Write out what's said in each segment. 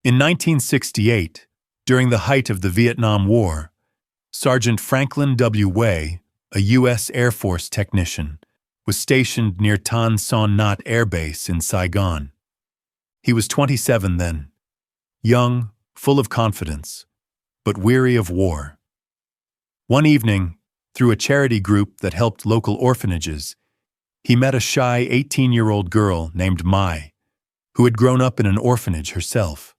In 1968, during the height of the Vietnam War, Sergeant Franklin W. Way, a U.S. Air Force technician, was stationed near Tan Son Nhat Air Base in Saigon. He was 27 then, young, full of confidence, but weary of war. One evening, through a charity group that helped local orphanages, he met a shy 18-year-old girl named Mai, who had grown up in an orphanage herself.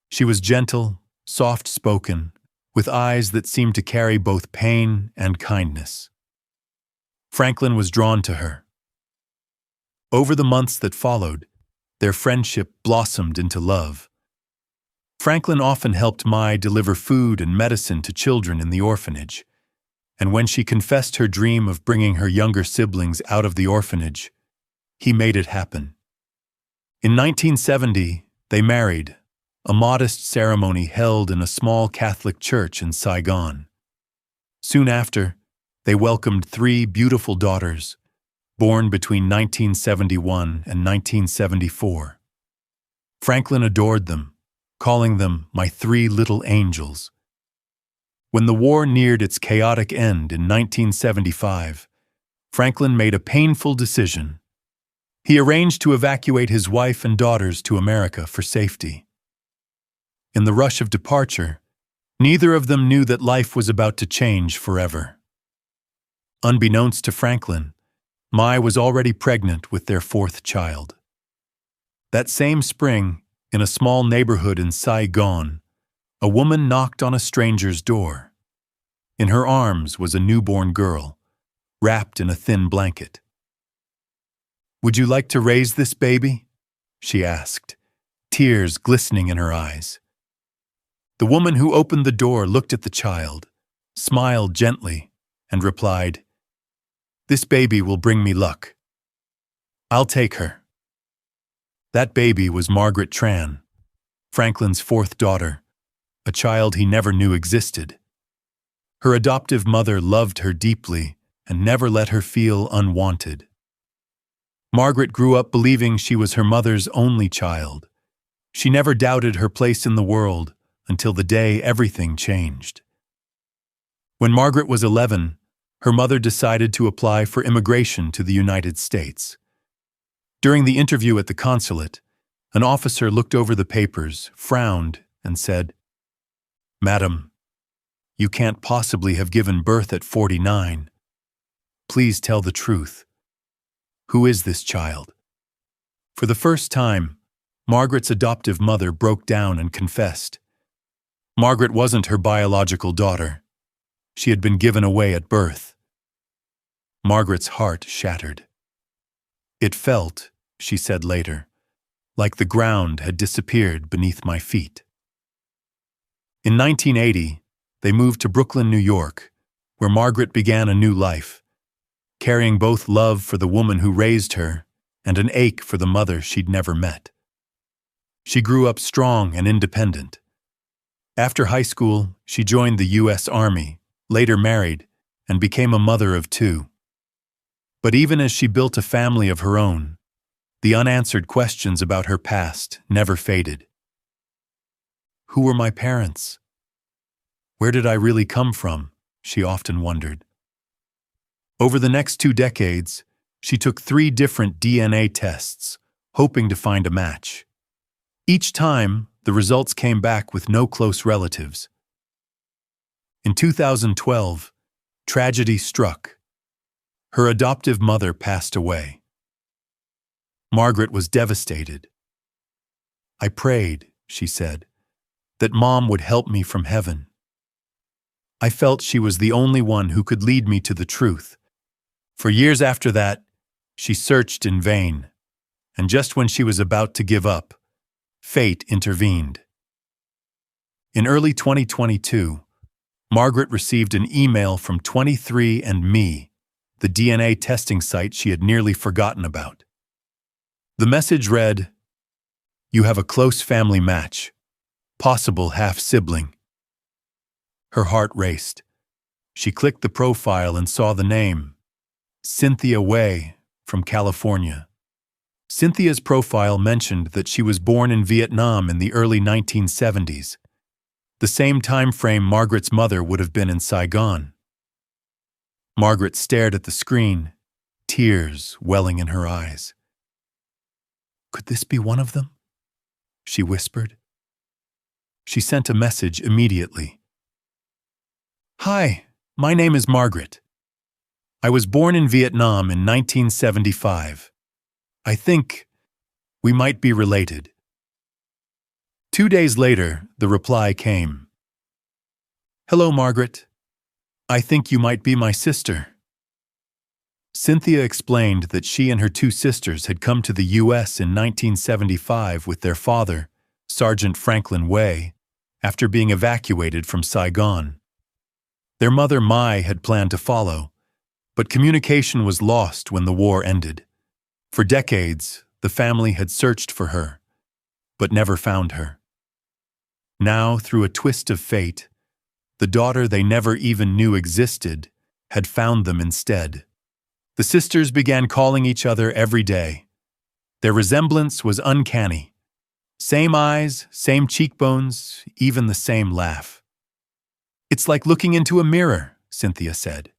She was gentle, soft-spoken, with eyes that seemed to carry both pain and kindness. Franklin was drawn to her. Over the months that followed, their friendship blossomed into love. Franklin often helped Mai deliver food and medicine to children in the orphanage, and when she confessed her dream of bringing her younger siblings out of the orphanage, he made it happen. In 1970, they married, a modest ceremony held in a small Catholic church in Saigon. Soon after, they welcomed 3 beautiful daughters, born between 1971 and 1974. Franklin adored them, calling them "my 3 little angels." When the war neared its chaotic end in 1975, Franklin made a painful decision. He arranged to evacuate his wife and daughters to America for safety. In the rush of departure, neither of them knew that life was about to change forever. Unbeknownst to Franklin, Mai was already pregnant with their 4th child. That same spring, in a small neighborhood in Saigon, a woman knocked on a stranger's door. In her arms was a newborn girl, wrapped in a thin blanket. "Would you like to raise this baby?" she asked, tears glistening in her eyes. The woman who opened the door looked at the child, smiled gently, and replied, "This baby will bring me luck. I'll take her." That baby was Margaret Tran, Franklin's 4th daughter, a child he never knew existed. Her adoptive mother loved her deeply and never let her feel unwanted. Margaret grew up believing she was her mother's only child. She never doubted her place in the world until the day everything changed. When Margaret was 11, her mother decided to apply for immigration to the United States. During the interview at the consulate, an officer looked over the papers, frowned, and said, "Madam, you can't possibly have given birth at 49. Please tell the truth. Who is this child?" For the first time, Margaret's adoptive mother broke down and confessed. Margaret wasn't her biological daughter. She had been given away at birth. Margaret's heart shattered. "It felt," she said later, "like the ground had disappeared beneath my feet." In 1980, they moved to Brooklyn, New York, where Margaret began a new life, carrying both love for the woman who raised her and an ache for the mother she'd never met. She grew up strong and independent. After high school, she joined the U.S. Army, later married, and became a mother of 2. But even as she built a family of her own, the unanswered questions about her past never faded. Who were my parents? Where did I really come from? She often wondered. Over the next 2 decades, she took 3 different DNA tests, hoping to find a match. Each time, the results came back with no close relatives. In 2012, tragedy struck. Her adoptive mother passed away. Margaret was devastated. "I prayed," she said, "that Mom would help me from heaven. I felt she was the only one who could lead me to the truth." For years after that, she searched in vain, and just when she was about to give up, fate intervened. In early 2022, Margaret received an email from 23andMe, the DNA testing site she had nearly forgotten about. The message read, "You have a close family match, possible half-sibling." Her heart raced. She clicked the profile and saw the name, Cynthia Way from California. Cynthia's profile mentioned that she was born in Vietnam in the early 1970s, the same time frame Margaret's mother would have been in Saigon. Margaret stared at the screen, tears welling in her eyes. "Could this be one of them?" she whispered. She sent a message immediately. "Hi, my name is Margaret. I was born in Vietnam in 1975. I think we might be related." 2 days later, the reply came. "Hello, Margaret. I think you might be my sister." Cynthia explained that she and her two sisters had come to the U.S. in 1975 with their father, Sergeant Franklin Way, after being evacuated from Saigon. Their mother, Mai, had planned to follow, but communication was lost when the war ended. For decades, the family had searched for her, but never found her. Now, through a twist of fate, the daughter they never even knew existed had found them instead. The sisters began calling each other every day. Their resemblance was uncanny. Same eyes, same cheekbones, even the same laugh. "It's like looking into a mirror," Cynthia said.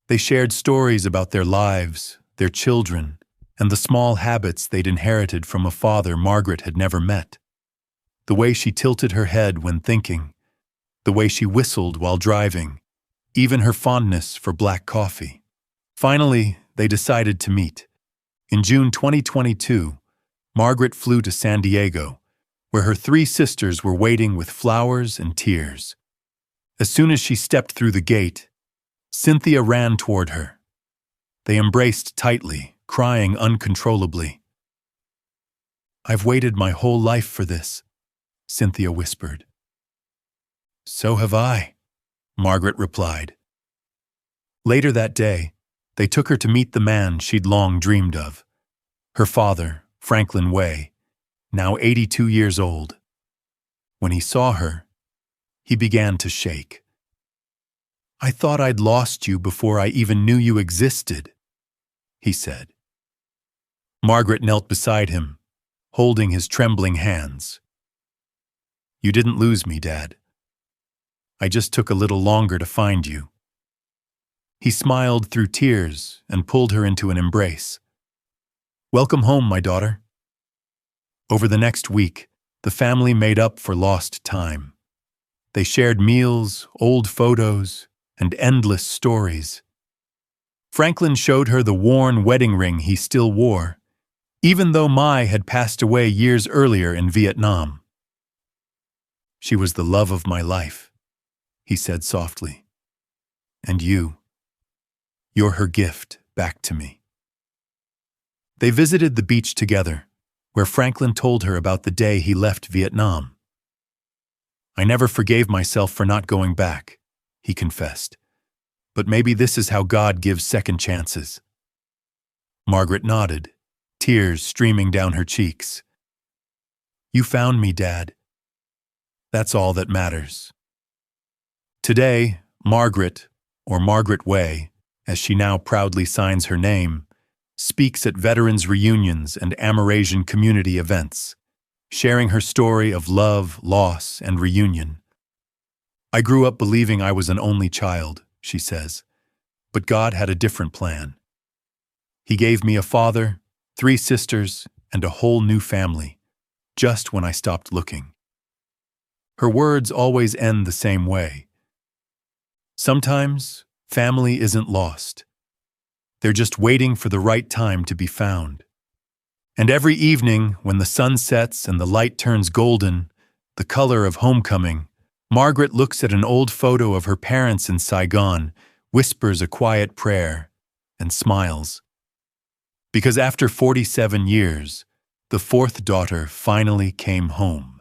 They shared stories about their lives, their children, and the small habits they'd inherited from a father Margaret had never met. The way she tilted her head when thinking, the way she whistled while driving, even her fondness for black coffee. Finally, they decided to meet. In June 2022, Margaret flew to San Diego, where her three sisters were waiting with flowers and tears. As soon as she stepped through the gate, Cynthia ran toward her. They embraced tightly, crying uncontrollably. "I've waited my whole life for this," Cynthia whispered. "So have I," Margaret replied. Later that day, they took her to meet the man she'd long dreamed of. Her father, Franklin Way, now 82 years old. When he saw her, he began to shake. "I thought I'd lost you before I even knew you existed," he said. Margaret knelt beside him, holding his trembling hands. "You didn't lose me, Dad. I just took a little longer to find you." He smiled through tears and pulled her into an embrace. "Welcome home, my daughter." Over the next week, the family made up for lost time. They shared meals, old photos, and endless stories. Franklin showed her the worn wedding ring he still wore, even though Mai had passed away years earlier in Vietnam. "She was the love of my life," he said softly. "And you're her gift back to me." They visited the beach together, where Franklin told her about the day he left Vietnam. "I never forgave myself for not going back," he confessed. "But maybe this is how God gives second chances." Margaret nodded, tears streaming down her cheeks. "You found me, Dad. That's all that matters." Today, Margaret, or Margaret Way, as she now proudly signs her name, speaks at veterans' reunions and Amerasian community events, sharing her story of love, loss, and reunion. "I grew up believing I was an only child," she says, "but God had a different plan. He gave me a father, 3 sisters, and a whole new family, just when I stopped looking." Her words always end the same way. Sometimes, family isn't lost. They're just waiting for the right time to be found. And every evening, when the sun sets and the light turns golden, the color of homecoming, Margaret looks at an old photo of her parents in Saigon, whispers a quiet prayer, and smiles. Because after 47 years, the 4th daughter finally came home.